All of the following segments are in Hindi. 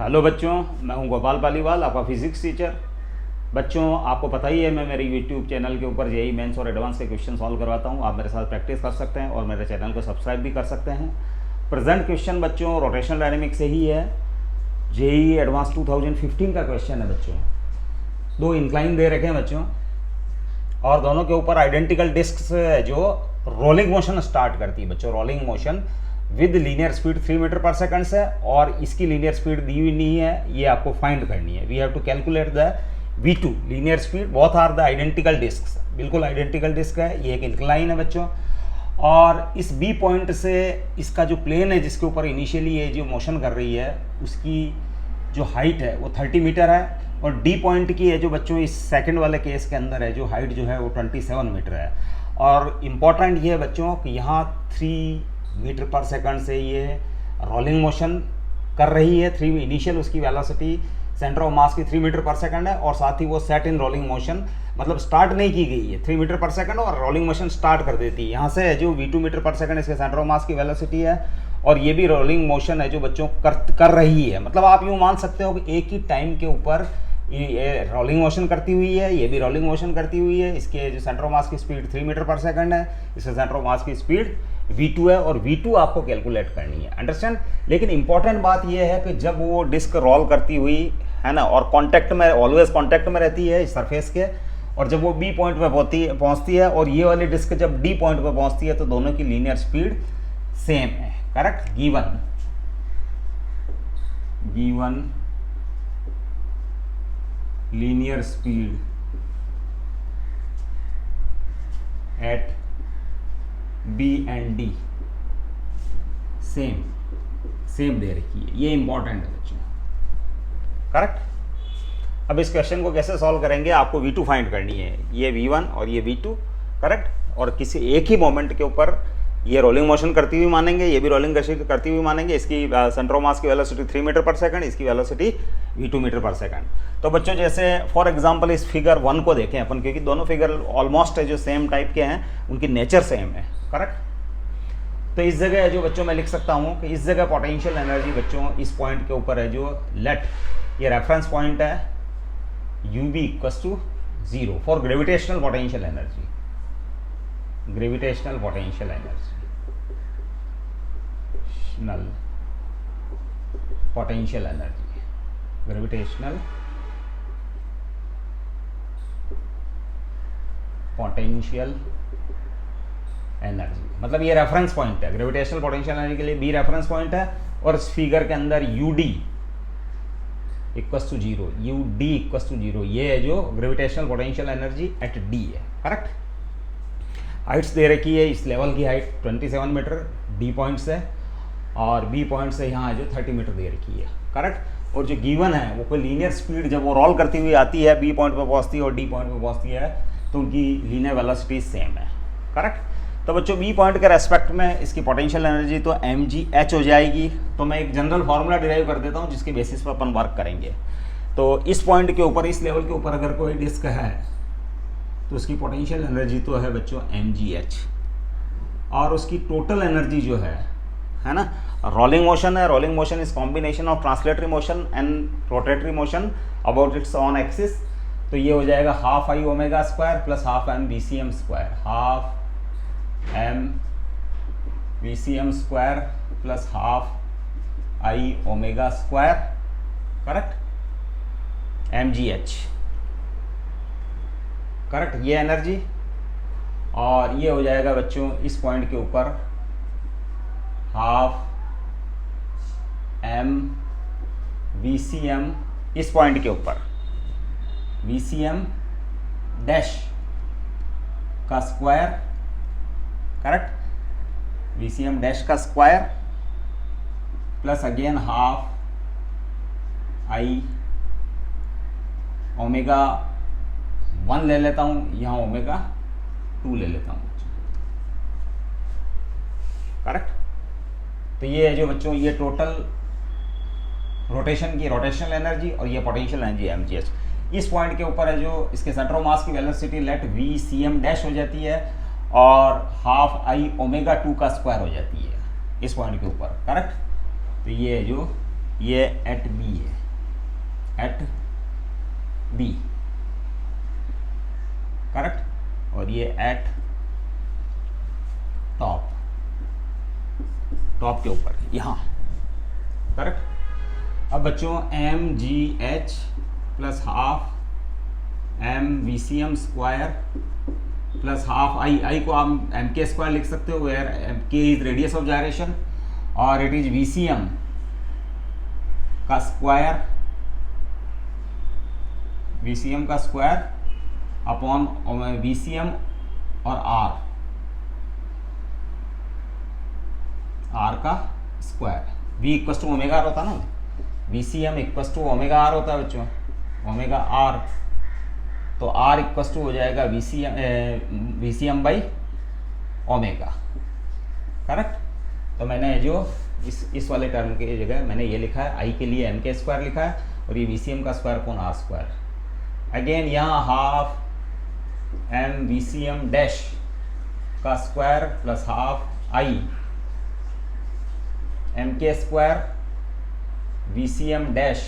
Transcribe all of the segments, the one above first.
हेलो बच्चों, मैं हूं गोपाल पालीवाल, आपका फिजिक्स टीचर। बच्चों, आपको पता ही है मैं मेरे यूट्यूब चैनल के ऊपर जेईई मेंस और एडवांस के क्वेश्चन सॉल्व करवाता हूं। आप मेरे साथ प्रैक्टिस कर सकते हैं और मेरे चैनल को सब्सक्राइब भी कर सकते हैं। प्रेजेंट क्वेश्चन बच्चों रोटेशनल डायनेमिक्स से ही है। जेईई एडवांस 2015 का क्वेश्चन है बच्चों। दो इंक्लाइन दे रखे हैं बच्चों और दोनों के ऊपर आइडेंटिकल डिस्क है जो रोलिंग मोशन स्टार्ट करती है बच्चों। Rolling motion with linear speed 3 metre पर सेकंड है और इसकी लीनियर स्पीड दी हुई नहीं है, ये आपको फाइंड करनी है। We have to calculate the v2 linear speed. Both are the identical disc, बिल्कुल आइडेंटिकल डिस्क है। ये एक इंक्लाइन है बच्चों और इस बी पॉइंट से इसका जो प्लेन है जिसके ऊपर इनिशियली ये जो मोशन कर रही है उसकी जो हाइट है वो 30 मीटर है और डी पॉइंट की है जो बच्चों इस सेकंड वाले केस के अंदर है जो हाइट जो है वो 27 मीटर है। और इम्पॉर्टेंट ये है बच्चों कि यहाँ 3 मीटर पर सेकंड से ये रोलिंग मोशन कर रही है। 3 इनिशियल उसकी वेलोसिटी सेंटर ऑफ मास की 3 मीटर पर सेकंड है और साथ ही वो सेट इन रोलिंग मोशन, मतलब स्टार्ट नहीं की गई है 3 मीटर पर सेकंड और रोलिंग मोशन स्टार्ट कर देती है। यहाँ से जो v2 मीटर पर सेकंड इसके सेंटर ऑफ मास की वेलोसिटी है और ये भी रोलिंग मोशन है जो बच्चों कर रही है। मतलब आप यूँ मान सकते हो कि एक ही टाइम के ऊपर ये रोलिंग मोशन करती हुई है, ये भी रोलिंग मोशन करती हुई है। इसके जो सेंटर ऑफ मास की स्पीड 3 मीटर पर सेकंड है, इसके सेंटर ऑफ मास की स्पीड v2 है और v2 आपको कैलकुलेट करनी है। अंडरस्टैंड। लेकिन इंपॉर्टेंट बात यह है कि जब वो डिस्क रोल करती हुई है ना और कांटेक्ट में, ऑलवेज कांटेक्ट में रहती है इस सरफेस के, और जब वो बी पॉइंट पे पहुंचती है और ये वाली डिस्क जब डी पॉइंट पे पहुंचती है तो दोनों की लीनियर स्पीड सेम है। Correct. Given linear speed at B and D same दे रखी है। ये इंपॉर्टेंट है बच्चों। करेक्ट। अब इस क्वेश्चन को कैसे सॉल्व करेंगे, आपको v2 फाइंड करनी है। ये v1 और ये v2। करेक्ट। और किसी एक ही मोमेंट के ऊपर ये रोलिंग मोशन करती हुई मानेंगे, ये भी रोलिंग करती हुई मानेंगे। इसकी सेंटर ऑफ मास की वेलोसिटी 3 मीटर पर सेकंड, इसकी वेलोसिटी v2 मीटर पर सेकंड। तो बच्चों जैसे फॉर एग्जांपल इस फिगर 1 को देखें अपन, क्योंकि दोनों फिगर ऑलमोस्ट जो सेम टाइप के हैं, उनकी नेचर सेम है। करेक्ट। तो इस जगह जो बच्चों मैं लिख सकता हूँ कि इस जगह पोटेंशियल एनर्जी बच्चों इस पॉइंट के ऊपर है जो लेट, ये रेफरेंस पॉइंट है, UB equals to 0 for gravitational potential energy. Gravitational potential energy, potential energy, gravitational potential energy, मतलब ये रेफरेंस पॉइंट है। ग्रेविटेशनल पोटेंशियल एनर्जी के लिए बी रेफरेंस पॉइंट है और इस फिगर के अंदर UD equals to 0, UD equals to 0, ये है जो gravitational potential energy at D है। करेक्ट। हाइट्स दे रखी है, इस लेवल की हाइट 27 मीटर D पॉइंट से और B पॉइंट से यहाँ जो 30 मीटर दे रखी है। करेक्ट। और जो गिवन है वो कोई लीनियर स्पीड जब वो रोल करती हुई आती है, B पॉइंट पर पहुँचती है और D पॉइंट पर पहुँचती है, तो उनकी लीनियर वेलोसिटी सेम है। करेक्ट। तो बच्चों बी पॉइंट के रेस्पेक्ट में इसकी पोटेंशियल एनर्जी तो mgh हो जाएगी। तो मैं एक जनरल फार्मूला डिराइव कर देता हूँ जिसके बेसिस पर अपन वर्क करेंगे। तो इस पॉइंट के ऊपर, इस लेवल के ऊपर अगर कोई डिस्क है तो उसकी पोटेंशियल एनर्जी तो है बच्चों mgh और उसकी टोटल एनर्जी जो है ना, रोलिंग मोशन है। Rolling motion is combination of translatory motion and rotatory motion about its own axis. तो ये हो जाएगा half I omega square plus half M VCM square, half m VCM square plus half I omega square. Correct. mgh। Correct. ये एनर्जी और ये हो जाएगा बच्चों इस पॉइंट के ऊपर हाफ m VCM, इस पॉइंट के ऊपर VCM डैश का स्क्वायर। करेक्ट। VCM डैश का square plus again half I omega 1 ले लेता हूँ, यहाँ ओमेगा 2 ले लेता हूँ। करेक्ट। तो ये है जो बच्चों ये टोटल रोटेशन की रोटेशनल एनर्जी और ये पोटेंशियल एनर्जी mgh। इस पॉइंट के ऊपर है जो इसके सेंटर ऑफ मास की वेलोसिटी लेट VCM डैश हो जाती है और हाफ आई ओमेगा 2 का स्क्वायर हो जाती है इस पॉइंट के ऊपर। करेक्ट। तो ये है जो ये एट बी है, एट बी, करेक्ट, और ये एट टॉप, टॉप के ऊपर यहाँ, करेक्ट। अब बच्चों M G H plus half M V C M square plus half I, I को आप एम के स्क्वायर लिख सकते हो, where M K is radius of gyration और it is V C M का स्क्वायर, वी सी एम का square upon V C M और आर का square, V equal to omega R होता ना, V C M equal to omega R होता है बच्चों, ओमेगा आर, तो आर इक्वल टू हो जाएगा V C M by omega, correct. तो मैंने जो इस वाले टर्म की जगह मैंने ये लिखा है, आई के लिए एम के स्क्वायर लिखा है और ये वी सी एम का square upon R square. Again यहाँ half M V C M dash का square plus half I M K square V C M dash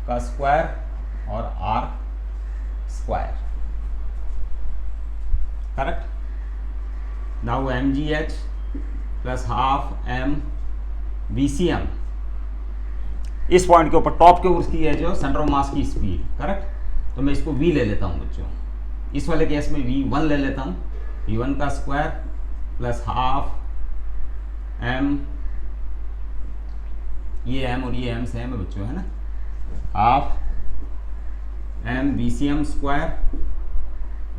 का स्क्वायर और R square, correct. Now M G H plus half M V C M, इस पॉइंट के ऊपर टॉप के उसकी है जो सेंटर ऑफ मास की स्पीड, करेक्ट। तो मैं इसको v ले लेता हूँ बच्चों, इस वाले केस में v1 ले लेता हूँ, v1 का स्क्वायर प्लस हाफ m, ये m और ये m सेम है बच्चों, है ना, half m V C M square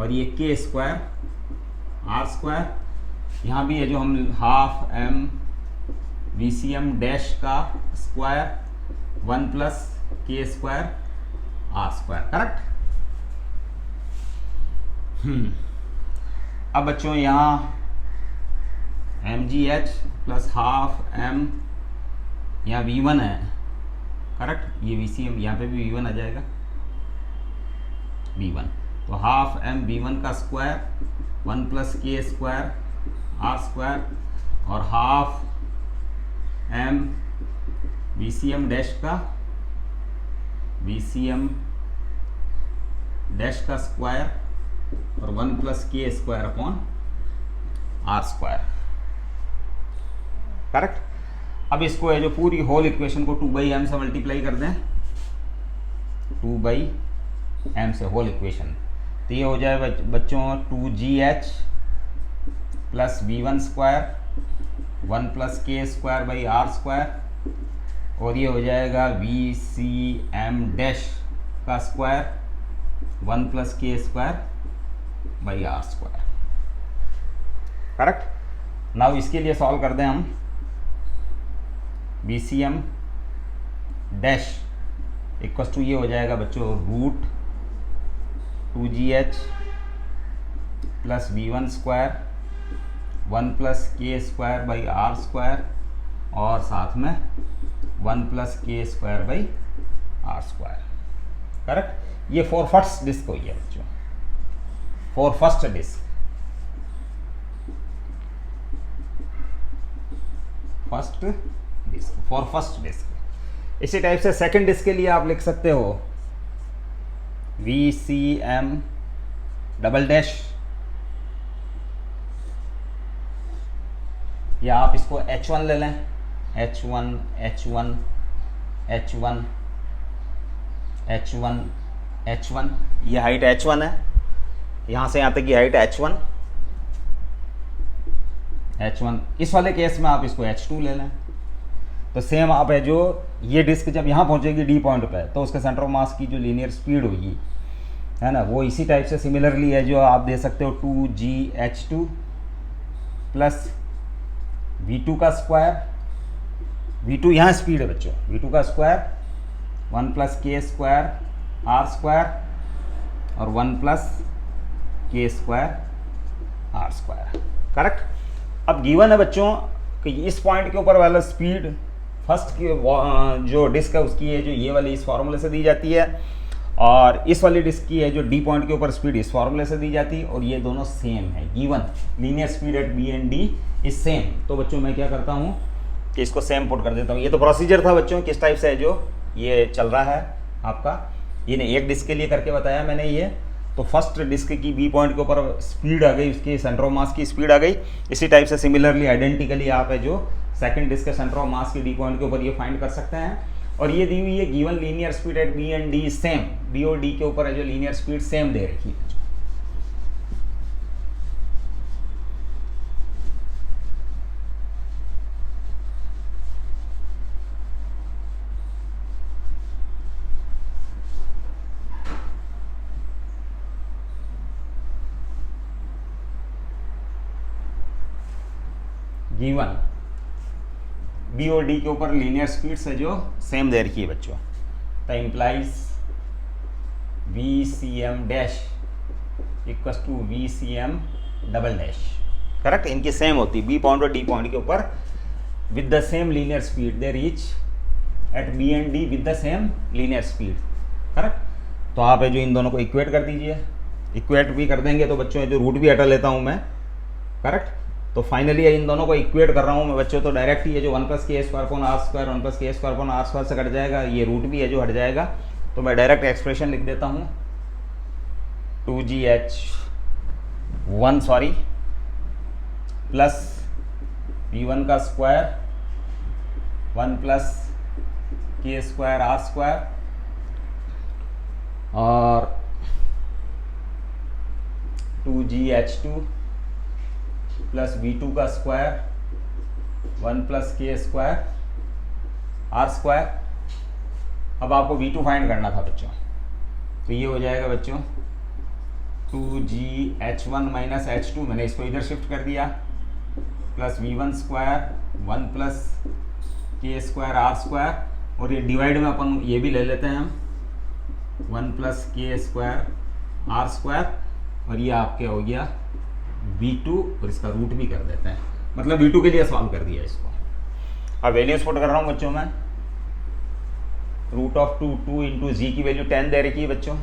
और ये k स्क्वायर r स्क्वायर, यहाँ भी है जो हम half m V C M dash का square 1 plus k square R square, correct. अब बच्चों यहाँ M G H plus half M, यहाँ V1 है, करेक्ट, ये वी सी एम यहाँ पे भी V1 आ जाएगा, V1, तो हाफ एम V1 का square 1 plus K square R square और half M V C M dash का वी सी एम डैश का स्क्वायर और 1 plus K square upon R square, correct. अब इसको है जो पूरी होल इक्वेशन को 2/m से मल्टीप्लाई कर दें, 2/m से होल इक्वेशन, तो ये हो जाए बच्चों 2gh plus v1 square 1 plus K square by R square, और ये हो जाएगा वी सी एम डैश का square 1 plus K square by R square, correct. Now इसके लिए सॉल्व कर दें हम, V C M dash equal to ये हो जाएगा बच्चों root 2gh plus v1 square 1 plus K square by R square और साथ में 1 plus K square by R square, correct. ये फॉर फर्स्ट डिस्क हुई है बच्चों, for first disk, first disk, for first disk. इसी टाइप से सेकंड डिस्क के लिए आप लिख सकते हो V C M double dash, या आप इसको H1 ले लें, H1 H1 H1 H1 H1, ये हाइट H1 है, यहाँ से यहाँ तक की हाइट H1 H1, इस वाले केस में आप इसको H2 ले लें। तो सेम आप है जो ये डिस्क जब यहाँ पहुँचेगी डी पॉइंट पे, तो उसके सेंटर ऑफ मास की जो लीनियर स्पीड होगी, है ना, वो इसी टाइप से सिमिलरली है जो आप दे सकते हो 2gh2 प्लस v2 का स्क्वायर, v2 यहाँ स्पीड है बच्चों, v2 का square 1 plus K square R square और 1 plus K square R square, correct. अब गिवन है बच्चों कि इस पॉइंट के ऊपर वाला स्पीड फर्स्ट की जो डिस्क है उसकी है जो ये वाली इस फार्मूले से दी जाती है, और इस वाली डिस्क की है जो डी पॉइंट के ऊपर स्पीड इस फार्मूले से दी जाती है, और ये दोनों सेम है, given linear speed at B and D is same. तो बच्चों मैं क्या करता हूँ, कि इसको सेम पुट कर देता हूँ। ये तो प्रोसीजर था बच्चों किस टाइप से है जो ये चल रहा है आपका, ये एक डिस्क के लिए करके बताया मैंने ये। तो फर्स्ट डिस्क की बी पॉइंट के ऊपर स्पीड आ गई, उसकी सेंटर ऑफ मास की स्पीड आ गई। इसी टाइप से सिमिलरली आइडेंटिकली आप है जो सेकंड डिस्क के सेंटर ऑफ मास की डी पॉइंट के ऊपर ये फाइंड कर सकते हैं। और ये दी हुई है given linear speed at B and D same, B और डी के ऊपर है जो लीनियर स्पीड सेम दे रखी है। गिवन बी और डी के ऊपर लीनियर स्पीड्स है जो सेम दे रखी है बच्चों। तो implies V C M dash equals to V C M double dash, correct. इनकी सेम होती है बी पॉइंट और डी पॉइंट के ऊपर with the same linear speed they reach at B and D with the same linear speed, correct. तो आप है जो इन दोनों को इक्वेट कर दीजिए, इक्वेट भी कर देंगे तो बच्चों जो रूट भी हटा लेता हूँ मैं, करेक्ट। तो फाइनली इन दोनों को इक्वेट कर रहा हूँ मैं बच्चों, तो डायरेक्ट ये जो 1 + k² r square 1 + k² r square से कट जाएगा, ये रूट भी है जो हट जाएगा। तो मैं डायरेक्ट एक्सप्रेशन लिख देता हूँ 2gh1 प्लस v1 का स्क्वायर 1 + k² r स्क्वायर और 2gh2 प्लस v2 का स्क्वायर 1 + k² r स्क्वायर। अब आपको v2 फाइंड करना था बच्चों, तो ये हो जाएगा बच्चों 2gh1 - h2, मैंने इसको इधर शिफ्ट कर दिया, plus v1 square 1 + k² r square. और ये डिवाइड में अपन ये भी ले लेते हैं हम 1 + k² r स्क्वायर, और ये आपके हो गया v2 और इसका रूट भी कर देते हैं, मतलब v2 के लिए सॉल्व कर दिया इसको। अब वैल्यूज पुट कर रहा हूँ बच्चों मैं, √2 इंटू जी की वैल्यू 10 दे रखी है बच्चों,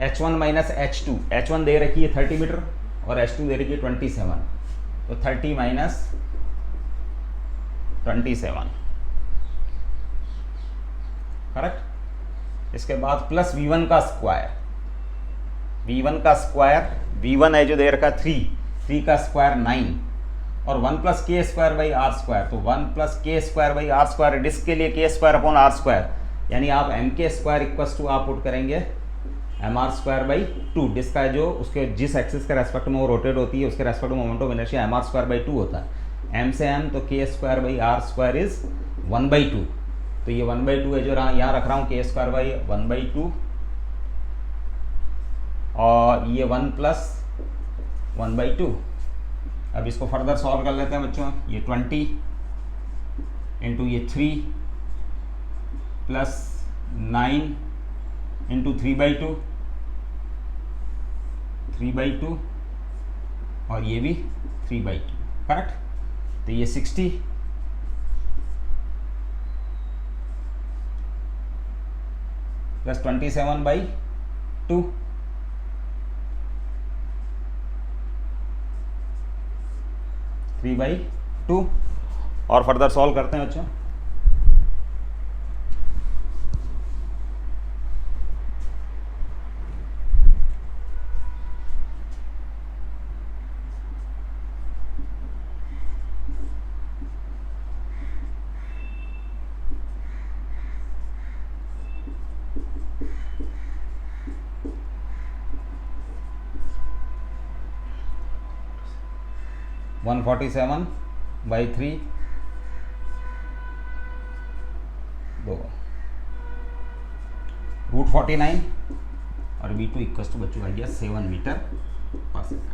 h1 - h2, h1 दे रखी है 30 मीटर और h2 दे रखी है 27, तो 30 - 27, करेक्ट। इसके बाद प्लस v1 का स्क्वायर, v1 का स्क्वायर, v1 है जो दे रखा 3 का स्क्वायर 9 और 1 + k² r स्क्वायर, तो 1 + k² r स्क्वायर डिस्क के लिए k² r स्क्वायर, यानी आप mk² इक्वल्स टू आप पुट करेंगे mr²/2। डिस्क का जो उसके जिस एक्सिस के रेस्पेक्ट में वो रोटेट होती है उसके रेस्पेक्ट में मोमेंट ऑफ इनर्शिया mr²/2 होता है। m से m तो k² r स्क्वायर इज 1/2, तो ये 1/2 है जो यहाँ रख रहा हूँ k² 1/2 और ये 1 + 1/2। अब इसको फर्दर सॉल्व कर लेते हैं बच्चों, ये 20 इंटू ये 3 प्लस 9 इंटू 3/2 और ये भी 3/2, करेक्ट। तो ये 60 प्लस 27/2 3/2 और फर्दर सॉल्व करते हैं बच्चों। वन 147/3 2 √49 और v2 इक्वल्स टू बच्चों आ गया 7 मीटर पर सेकंड।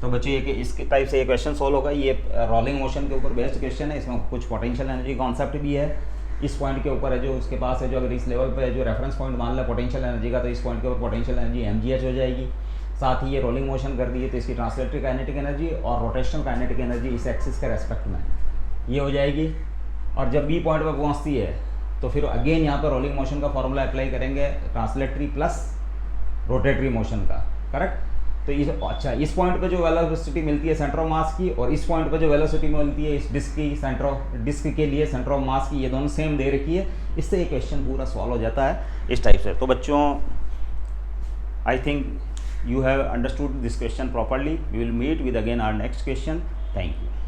तो बच्चों ये इसके टाइप से ये क्वेश्चन सॉल्व होगा। ये रोलिंग मोशन के ऊपर बेस्ड क्वेश्चन है, इसमें कुछ पोटेंशियल एनर्जी कॉन्सेप्ट भी है। इस पॉइंट के ऊपर है जो उसके पास है जो अगर इस लेवल पे जो रेफरेंस पॉइंट मान लें पोटेंशियल एनर्जी का, तो इस पॉइंट के ऊपर पोटेंशियल एनर्जी mgh हो जाएगी। साथ ही ये रोलिंग मोशन कर दी है तो इसकी ट्रांसलेटरी काइनेटिक एनर्जी और रोटेशनल काइनेटिक एनर्जी इस एक्सिस के रेस्पेक्ट में ये हो जाएगी। और जब बी पॉइंट पर पहुंचती है तो फिर अगेन यहाँ पर रोलिंग मोशन का फॉर्मूला अप्लाई करेंगे, ट्रांसलेटरी प्लस रोटेटरी मोशन का, करेक्ट। तो इस अच्छा इस पॉइंट पे जो वेलोसिटी मिलती है सेंटर ऑफ मास की, और इस पॉइंट पे जो वेलोसिटी मिलती है इस डिस्क की, सेंटर ऑफ डिस्क के लिए सेंटर ऑफ मास की, ये दोनों सेम दे रखी है। इससे ये क्वेश्चन पूरा सॉल्व हो जाता है इस टाइप से। तो बच्चों I think you have understood this question properly. We will meet with again our next question. Thank you.